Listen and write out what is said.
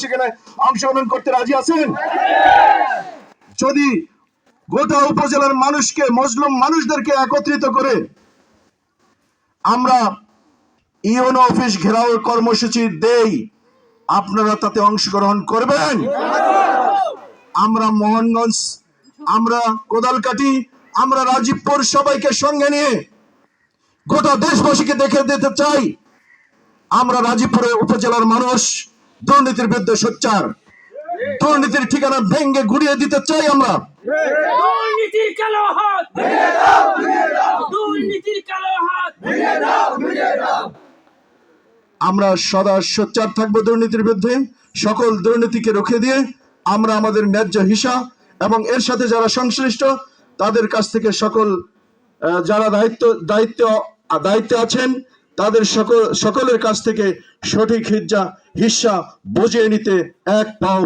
সেখানে অংশগ্রহণ করতে রাজি আছেন? যদি গোটা উপজেলার মানুষকে, মজলুম মানুষদেরকে একত্রিত করে আমরা ইউনো অফিস ঘেরাও কর্মসূচি দেই, আপনারা তাতে অংশগ্রহণ করবেন? আমরা মোহনগঞ্জ, আমরা কোদালকাঠি, আমরা রাজীবপুর সবাইকে সঙ্গে নিয়ে গোটা দেশবাসীকে দেখে দিতে চাই আমরা রাজীবপুরের উপজেলার মানুষ দুর্নীতির বিরুদ্ধে সোচ্চার। দুর্নীতির ঠিকানা ভেঙে গুড়িয়ে দিতে চাই আমরা। দুর্নীতির কালো হাত ভেঙে দাও, ভেঙে দাও। দুর্নীতির কালো হাত ভেঙে দাও, ভেঙে দাও। আমরা সদা সোচ্চার থাকবো দুর্নীতির বিরুদ্ধে। সকল দুর্নীতিকে রুখে দিয়ে আমরা আমাদের ন্যায্য হিসাব এবং এর সাথে যারা সংশ্লিষ্ট তাদের কাছ থেকে সকল যারা দায়িত্বে আছেন তাদের সকলের কাছ থেকে সঠিক হিস্সা বুঝিয়ে নিতে এক পাও